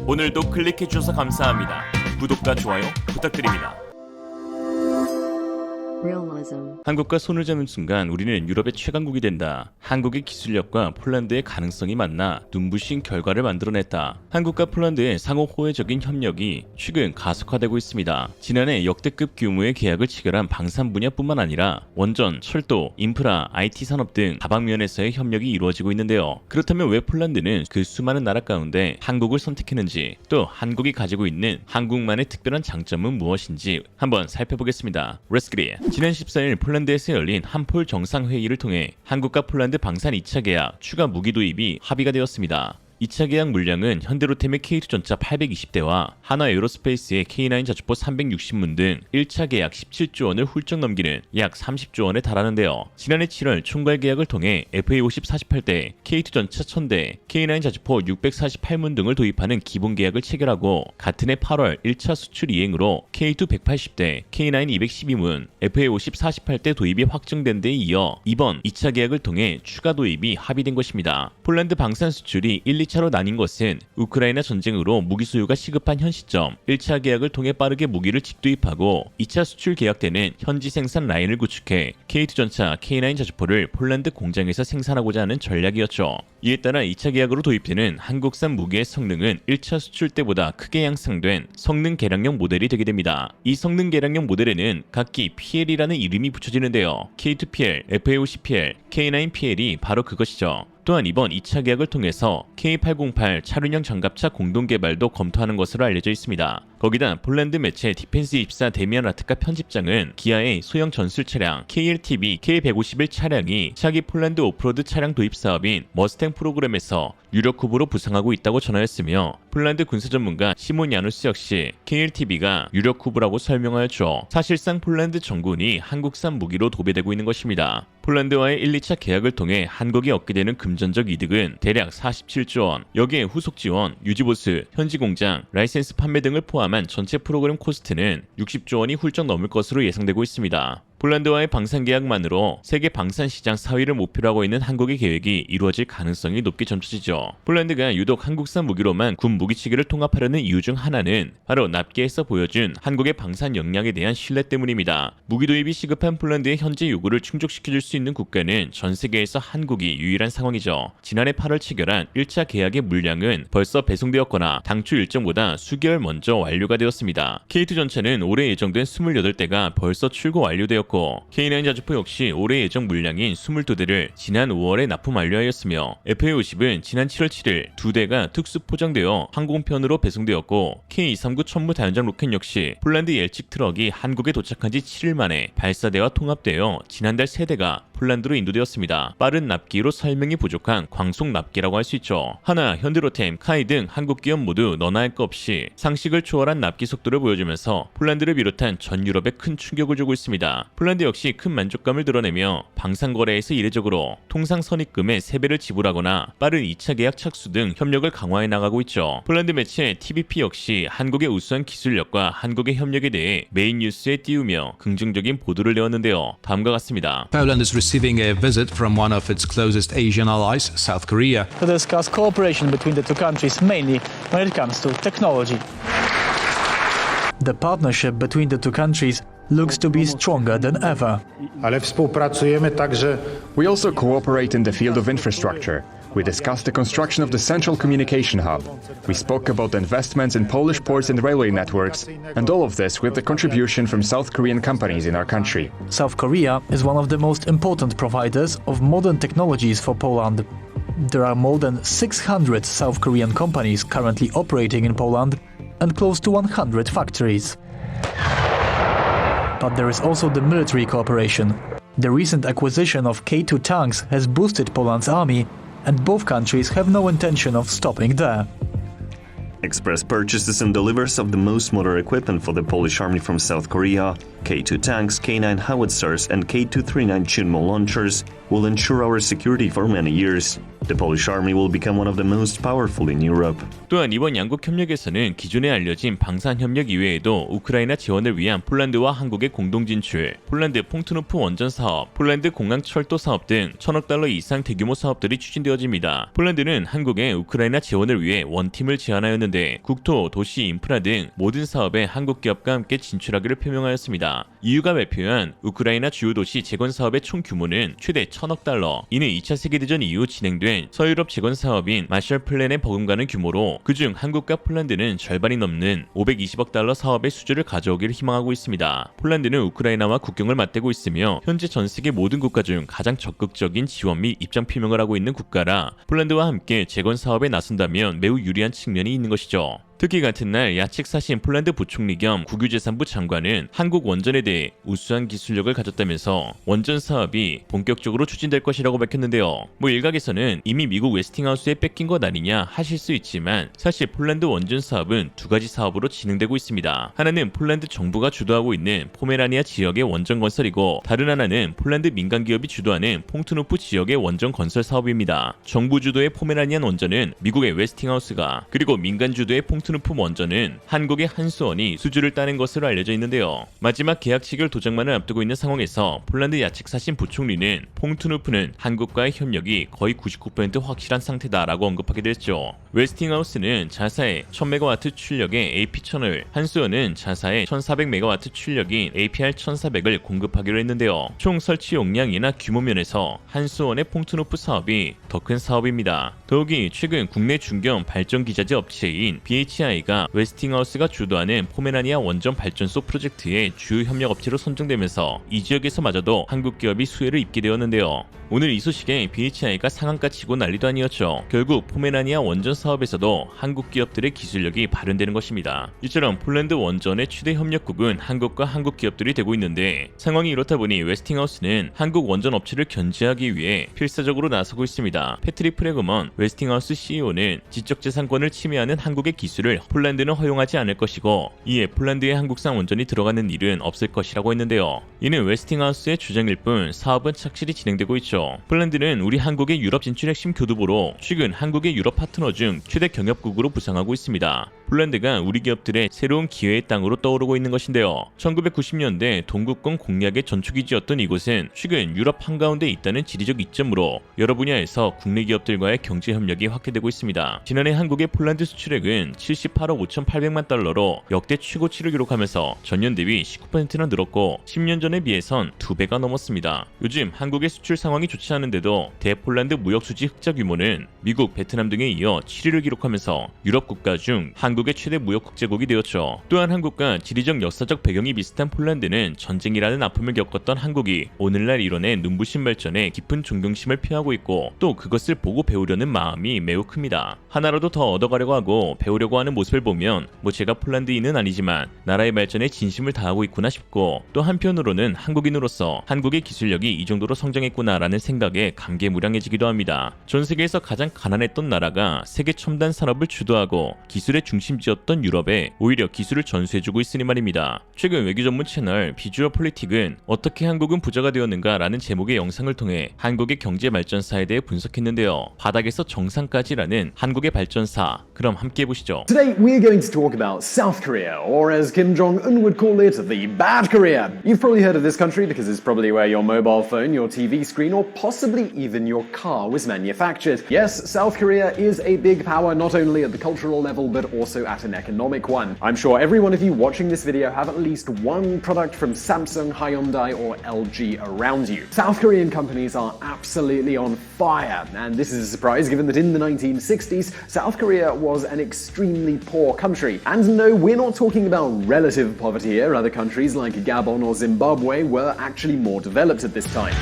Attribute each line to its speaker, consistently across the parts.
Speaker 1: 오늘도 클릭해주셔서 감사합니다. 구독과 좋아요 부탁드립니다. 한국과 손을 잡는 순간 우리는 유럽의 최강국이 된다. 한국의 기술력과 폴란드의 가능성이 만나 눈부신 결과를 만들어냈다. 한국과 폴란드의 상호 호혜적인 협력이 최근 가속화되고 있습니다. 지난해 역대급 규모의 계약을 체결한 방산 분야뿐만 아니라 원전, 철도, 인프라, IT 산업 등 다방면에서의 협력이 이루어지고 있는데요. 그렇다면 왜 폴란드는 그 수많은 나라 가운데 한국을 선택했는지, 또 한국이 가지고 있는 한국만의 특별한 장점은 무엇인지 한번 살펴보겠습니다. Let's get it. 지난 14일 폴란드에서 열린 한폴 정상회의를 통해 한국과 폴란드 방산 2차 계약 추가 무기 도입이 합의가 되었습니다. 2차 계약 물량은 현대로템의 K2 전차 820대와 한화 에어로스페이스의 K9 자주포 360문 등 1차 계약 17조 원을 훌쩍 넘기는 약 30조 원에 달하는데요. 지난해 7월 총괄 계약을 통해 FA50 48대, K2 전차 1000대, K9 자주포 648문 등을 도입하는 기본 계약을 체결하고 같은 해 8월 1차 수출 이행으로 K2 180대, K9 212문, FA50 48대 도입이 확정된 데에 이어 이번 2차 계약을 통해 추가 도입이 합의된 것입니다. 폴란드 방산 수출이 2차로 나뉜 것은 우크라이나 전쟁으로 무기 수요가 시급한 현 시점 1차 계약을 통해 빠르게 무기를 직도입하고 2차 수출 계약 때는 현지 생산 라인을 구축해 K2 전차, K9 자주포를 폴란드 공장에서 생산하고자 하는 전략이었죠. 이에 따라 2차 계약으로 도입되는 한국산 무기의 성능은 1차 수출 때보다 크게 향상된 성능 개량형 모델이 되게 됩니다. 이 성능 개량형 모델에는 각기 PL이라는 이름이 붙여지는데요. K2PL, FA50PL, K9PL이 바로 그것이죠. 또한 이번 2차 계약을 통해서 K808 차륜형 장갑차 공동 개발도 검토하는 것으로 알려져 있습니다. 거기다 폴란드 매체 디펜스24 데미안 라트카 편집장은 기아의 소형 전술 차량 KLTB K151 차량이 차기 폴란드 오프로드 차량 도입 사업인 머스탱 프로그램에서 유력 후보로 부상하고 있다고 전하였으며 폴란드 군사 전문가 시몬 야누스 역시 KLTB가 유력 후보라고 설명하였죠. 사실상 폴란드 정군이 한국산 무기로 도배되고 있는 것입니다. 폴란드와의 1, 2차 계약을 통해 한국이 얻게 되는 금전적 이득은 대략 47조 원, 여기에 후속 지원, 유지보수, 현지 공장, 라이센스 판매 등을 포함한 전체 프로그램 코스트는 60조 원이 훌쩍 넘을 것으로 예상되고 있습니다. 폴란드와의 방산 계약만으로 세계 방산 시장 4위를 목표로 하고 있는 한국의 계획이 이루어질 가능성이 높게 점쳐지죠. 폴란드가 유독 한국산 무기로만 군 무기체계를 통합하려는 이유 중 하나는 바로 납기에서 보여준 한국의 방산 역량에 대한 신뢰 때문입니다. 무기 도입이 시급한 폴란드의 현재 요구를 충족시켜줄 수 있는 국가는 전 세계에서 한국이 유일한 상황이죠. 지난해 8월 체결한 1차 계약의 물량은 벌써 배송되었거나 당초 일정보다 수개월 먼저 완료가 되었습니다. K2 전차는 올해 예정된 28대가 벌써 출고 완료되었고 K9 자주포 역시 올해 예정 물량인 22대를 지난 5월에 납품 완료하였으며 FA50은 지난 7월 7일 2대가 특수 포장되어 항공편으로 배송되었고 K239 천무 다연장 로켓 역시 폴란드 옐칙 트럭이 한국에 도착한 지 7일 만에 발사대와 통합되어 지난달 3대가 폴란드로 인도되었습니다. 빠른 납기로 설명이 부족한 광속 납기라고 할 수 있죠. 하나, 현대로템, 카이 등 한국 기업 모두 너나 할 것 없이 상식을 초월한 납기 속도를 보여주면서 폴란드를 비롯한 전 유럽에 큰 충격을 주고 있습니다. 폴란드 역시 큰 만족감을 드러내며 방산 거래에서 이례적으로 통상 선입금의 3배를 지불하거나 빠른 2차 계약 착수 등 협력을 강화해 나가고 있죠. 폴란드 매체 TVP 역시 한국의 우수한 기술력과 한국의 협력에 대해 메인 뉴스에 띄우며 긍정적인 보도를 내었는데요. 다음과 같습니다.
Speaker 2: Poland is receiving a visit from one of its closest Asian allies, South Korea,
Speaker 3: to discuss cooperation between the two countries, mainly when it comes to technology. The partnership between the two countries looks to be stronger than ever.
Speaker 4: Ale współpracujemy także.
Speaker 5: We also cooperate in the field of infrastructure. We discussed the construction of the Central Communication Hub. We spoke about investments in Polish ports and railway networks, and all of this with the contribution from South Korean companies in our country.
Speaker 3: South Korea is one of the most important providers of modern technologies for Poland. There are more than 600 South Korean companies currently operating in Poland and close to 100 factories. But there is also the military cooperation. The recent acquisition of K2 tanks has boosted Poland's army, and both countries have no intention of stopping there.
Speaker 6: Express purchases and delivers of the most modern equipment for the Polish army from South Korea, K2 tanks, K9 howitzers and K239 Chunmo launchers will ensure our security for many years. The Polish army will become one of the most powerful in Europe.
Speaker 1: 또한 이번 양국 협력에서는 기존에 알려진 방산 협력 이외에도 우크라이나 지원을 위한 폴란드와 한국의 공동 진출, 폴란드 퐁트노프 원전 사업, 폴란드 공항 철도 사업 등 1,000억 달러 이상 대규모 사업들이 추진되어집니다. 폴란드는 한국의 우크라이나 지원을 위해 원팀을 제안하였는데 가운데 국토, 도시, 인프라 등 모든 사업에 한국 기업과 함께 진출하기를 표명하였습니다. EU가 발표한 우크라이나 주요 도시 재건 사업의 총 규모는 최대 1,000억 달러. 이는 2차 세계대전 이후 진행된 서유럽 재건 사업인 마셜 플랜에 버금가는 규모로 그중 한국과 폴란드는 절반이 넘는 520억 달러 사업의 수주를 가져오기를 희망하고 있습니다. 폴란드는 우크라이나와 국경을 맞대고 있으며 현재 전 세계 모든 국가 중 가장 적극적인 지원 및 입장 표명을 하고 있는 국가라 폴란드와 함께 재건 사업에 나선다면 매우 유리한 측면이 있는 것이죠. 특히 같은 날 야측 사신 폴란드 부총리 겸 국유재산부 장관은 한국 원전에 대해 우수한 기술력을 가졌다면서 원전 사업이 본격적으로 추진될 것이라고 밝혔는데요. 일각에서는 이미 미국 웨스팅하우스에 뺏긴 것 아니냐 하실 수 있지만 사실 폴란드 원전 사업은 두 가지 사업으로 진행되고 있습니다. 하나는 폴란드 정부가 주도하고 있는 포메라니아 지역의 원전 건설이고 다른 하나는 폴란드 민간 기업이 주도하는 퐁트누프 지역의 원전 건설 사업입니다. 정부 주도의 포메라니안 원전은 미국의 웨스팅하우스가 그리고 민간 주도의 퐁트누프 원전은 한국의 한수원이 수주를 따낸 것으로 알려져 있는데요. 마지막 계약 체결 도장만을 앞두고 있는 상황에서 폴란드 야측 사신 부총리는 퐁트누프는 한국과의 협력이 거의 99% 확실한 상태다라고 언급하기도 했죠. 웨스팅하우스는 자사의 1000MW 출력의 AP1000을, 한수원은 자사의 1400MW 출력인 APR1400을 공급하기로 했는데요. 총 설치 용량이나 규모 면에서 한수원의 퐁트누프 사업이 더 큰 사업입니다. 더욱이 최근 국내 중견 발전 기자재 업체인 BHI가 웨스팅하우스가 주도하는 포메라니아 원전 발전소 프로젝트의 주요 협력 업체로 선정되면서 이 지역에서마저도 한국 기업이 수혜를 입게 되었는데요. 오늘 이 소식에 BHI가 상한가 치고 난리도 아니었죠. 결국 포메라니아 원전 사업에서도 한국 기업들의 기술력이 발현되는 것입니다. 이처럼 폴란드 원전의 최대 협력국은 한국과 한국 기업들이 되고 있는데 상황이 이렇다 보니 웨스팅하우스는 한국 원전 업체를 견제하기 위해 필사적으로 나서고 있습니다. 패트릭 프레그먼 웨스팅하우스 CEO는 지적재산권을 침해하는 한국의 기술을 폴란드는 허용하지 않을 것이고 이에 폴란드에 한국산 원전이 들어가는 일은 없을 것이라고 했는데요. 이는 웨스팅하우스의 주장일 뿐 사업은 착실히 진행되고 있죠. 폴란드는 우리 한국의 유럽 진출 핵심 교두보로 최근 한국의 유럽 파트너 중 최대 경협국으로 부상하고 있습니다. 폴란드가 우리 기업들의 새로운 기회의 땅으로 떠오르고 있는 것인데요. 1990년대 동구권 공략의 전초기지였던 이곳은 최근 유럽 한가운데 있다는 지리적 이점으로 여러 분야에서 국내 기업들과의 경제 협력이 확대되고 있습니다. 지난해 한국의 폴란드 수출액은 78억 5,800만 달러로 역대 최고치를 기록하면서 전년 대비 19%나 늘었고 10년 전에 비해선 2배가 넘었습니다. 요즘 한국의 수출 상황이 좋지 않은데도 대폴란드 무역 수지 흑자 규모는 미국, 베트남 등에 이어 7위를 기록하면서 유럽 국가 중 한국의 최대 무역 국제국이 되었죠. 또한 한국과 지리적 역사적 배경이 비슷한 폴란드는 전쟁이라는 아픔을 겪었던 한국이 오늘날 이뤄낸 눈부신 발전에 깊은 존경심을 표하고 있고 또 그것을 보고 배우려는 마음이 매우 큽니다. 하나라도 더 얻어가려고 하고 배우려고 하는 모습을 보면 제가 폴란드인은 아니지만 나라의 발전에 진심을 다하고 있구나 싶고 또 한편으로는 한국인으로서 한국의 기술력이 이 정도로 성장했구나라는 생각에 감개무량해지기도 합니다. 전 세계에서 가장 가난했던 나라가 세계 첨단 산업을 주도하고 기술의 중심지였던 유럽에 오히려 기술을 전수해주고 있으니 말입니다. 최근 외교 전문 채널 비주얼 폴리틱은 어떻게 한국은 부자가 되었는가라는 제목의 영상을 통해 한국의 경제 발전사에 대해 분석했는데요. 바닥에서 정상까지라는 한국의 발전사, 그럼 함께 해보시죠.
Speaker 7: Today we're going to talk about South Korea, or as Kim Jong-un would call it, the bad Korea. You've probably heard of this country because it's probably where your mobile phone, your TV screen, or possibly even your car was manufactured. Yes, South Korea is a big power not only at the cultural level but also at an economic one. I'm sure every one of you watching this video have at least one product from Samsung, Hyundai, or LG around you. South Korean companies are absolutely on fire, and this is a surprise given that in the 1960s, South Korea was an extremely poor country. And no, we're not talking about relative poverty here. Other countries like Gabon or Zimbabwe were actually more developed at this time.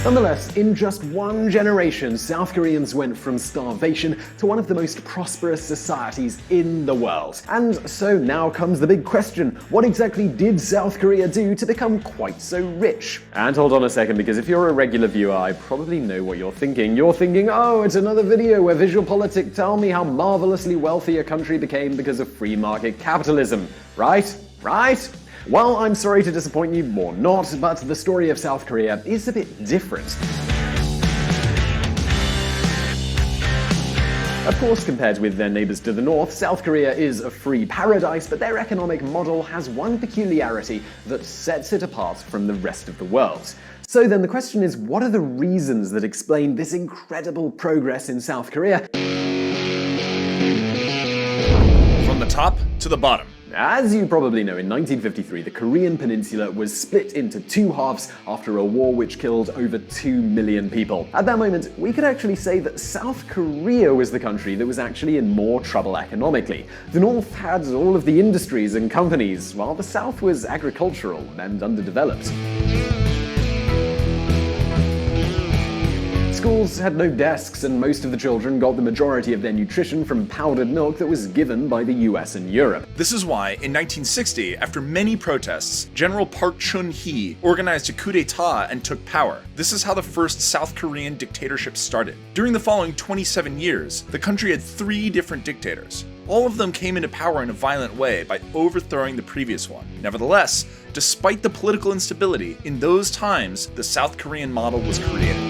Speaker 7: Nonetheless, in just one generation, South Koreans went from starvation to one of the most prosperous societies in the world. And so now comes the big question, what exactly did South Korea do to become quite so rich? And hold on a second, because if you're a regular viewer, I probably know what you're thinking. You're thinking, oh, it's another video where VisualPolitik tell me how marvelously wealthy a country became because of free market capitalism. Right? Right? Well, I'm sorry to disappoint you, or not, but the story of South Korea is a bit different. Of course, compared with their neighbors to the north, South Korea is a free paradise, but their economic model has one peculiarity that sets it apart from the rest of the world. So then the question is, what are the reasons that explain this incredible progress in South Korea?
Speaker 8: From the top to the bottom.
Speaker 7: As you probably know, in 1953, the Korean peninsula was split into two halves after a war which killed over 2 million people. At that moment, we could actually say that South Korea was the country that was actually in more trouble economically. The North had all of the industries and companies, while the South was agricultural and underdeveloped. Schools had no desks, and most of the children got the majority of their nutrition from powdered milk that was given by the US and Europe.
Speaker 8: This is why, in 1960, after many protests, General Park Chung-hee organized a coup d'etat and took power. This is how the first South Korean dictatorship started. During the following 27 years, the country had 3 different dictators. All of them came into power in a violent way by overthrowing the previous one. Nevertheless, despite the political instability, in those times, the South Korean model was created.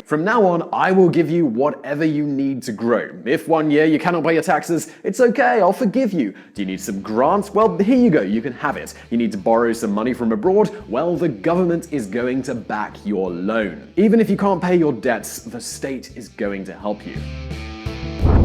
Speaker 7: From now on, I will give you whatever you need to grow. If one year you cannot pay your taxes, it's okay, I'll forgive you. Do you need some grants? Well, here you go, you can have it. You need to borrow some money from abroad? Well, the government is going to back your loan. Even if you can't pay your debts, the state is going to help you.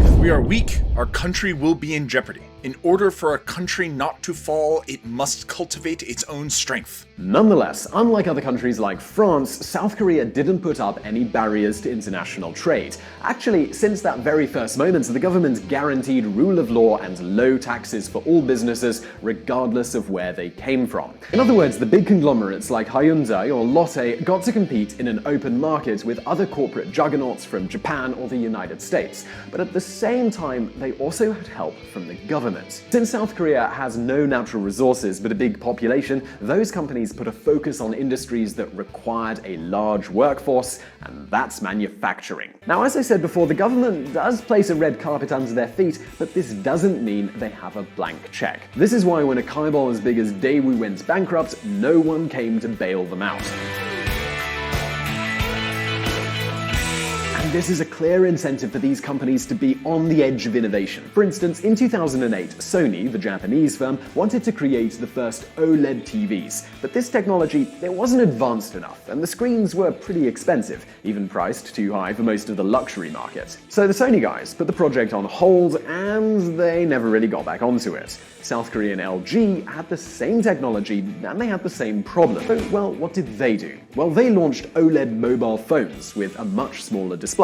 Speaker 8: If we are weak, our country will be in jeopardy. In order for a country not to fall, it must cultivate its own strength.
Speaker 7: Nonetheless, unlike other countries like France, South Korea didn't put up any barriers to international trade. Actually, since that very first moment, the government guaranteed rule of law and low taxes for all businesses, regardless of where they came from. In other words, the big conglomerates like Hyundai or Lotte got to compete in an open market with other corporate juggernauts from Japan or the United States. But at the same time, they also had help from the government. Since South Korea has no natural resources but a big population, those companies put a focus on industries that required a large workforce, and that's manufacturing. Now, as I said before, the government does place a red carpet under their feet, but this doesn't mean they have a blank check. This is why when a Kaibol as big as Daewoo went bankrupt, no one came to bail them out. And this is a clear incentive for these companies to be on the edge of innovation. For instance, in 2008, Sony, the Japanese firm, wanted to create the first OLED TVs. But this technology, it wasn't advanced enough, and the screens were pretty expensive, even priced too high for most of the luxury market. So the Sony guys put the project on hold, and they never really got back onto it. South Korean LG had the same technology, and they had the same problem. So, well, what did they do? Well, they launched OLED mobile phones with a much smaller display.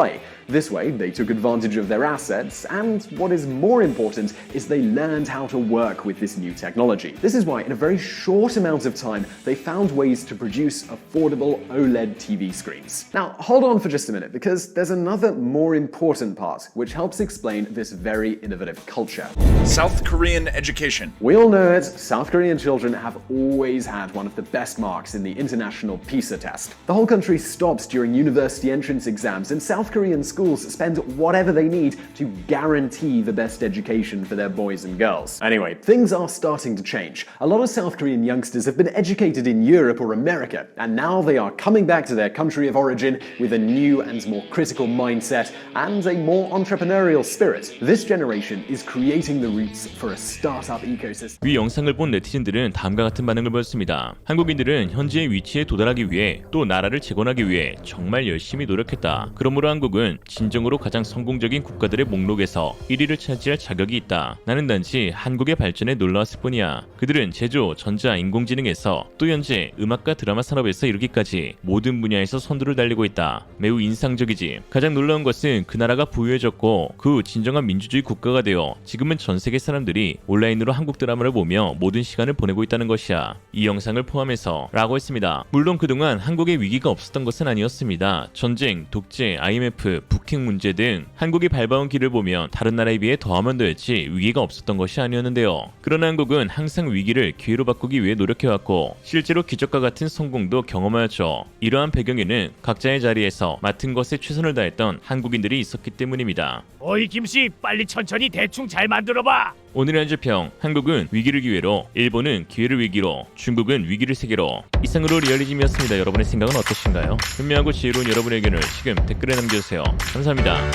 Speaker 7: This way, they took advantage of their assets, and what is more important is they learned how to work with this new technology. This is why, in a very short amount of time, they found ways to produce affordable OLED TV screens. Now, hold on for just a minute, because there's another more important part, which helps explain this very innovative culture.
Speaker 8: South Korean education.
Speaker 7: We all know it, South Korean children have always had one of the best marks in the international PISA test. The whole country stops during university entrance exams, and South Korean schools spend whatever they need to guarantee the best education for their boys and girls. Anyway, things are starting to change. A lot of South Korean youngsters have been educated in Europe or America, and now they are coming back to their country of origin with a new and more critical mindset and a more entrepreneurial spirit. This generation is creating the roots for a startup ecosystem.
Speaker 1: 위 영상을 본 네티즌들은 다음과 같은 반응을 보였습니다. 한국인들은 현재의 위치에 도달하기 위해 또 나라를 재건하기 위해 정말 열심히 노력했다. 그러므로 한국은 진정으로 가장 성공적인 국가들의 목록에서 1위를 차지할 자격이 있다. 나는 단지 한국의 발전에 놀라웠을 뿐이야. 그들은 제조, 전자, 인공지능에서 또 현재 음악과 드라마 산업에서 이르기까지 모든 분야에서 선두를 달리고 있다. 매우 인상적이지. 가장 놀라운 것은 그 나라가 부유해졌고 그 후 진정한 민주주의 국가가 되어 지금은 전 세계 사람들이 온라인으로 한국 드라마를 보며 모든 시간을 보내고 있다는 것이야. 이 영상을 포함해서 라고 했습니다. 물론 그동안 한국에 위기가 없었던 것은 아니었습니다. 전쟁, 독재, IMF, 북핵 문제 등 한국이 밟아온 길을 보면 다른 나라에 비해 더하면 더했지 위기가 없었던 것이 아니었는데요. 그러나 한국은 항상 위기를 기회로 바꾸기 위해 노력해왔고 실제로 기적과 같은 성공도 경험하였죠. 이러한 배경에는 각자의 자리에서 맡은 것에 최선을 다했던 한국인들이 있었기 때문입니다.
Speaker 9: 어이 김씨, 빨리 천천히 대충 잘 만들어봐.
Speaker 1: 오늘의 한주평, 한국은 위기를 기회로, 일본은 기회를 위기로, 중국은 위기를 세계로. 이상으로 리얼리즘이었습니다. 여러분의 생각은 어떠신가요? 현명하고 지혜로운 여러분의 의견을 지금 댓글에 남겨주세요. 감사합니다.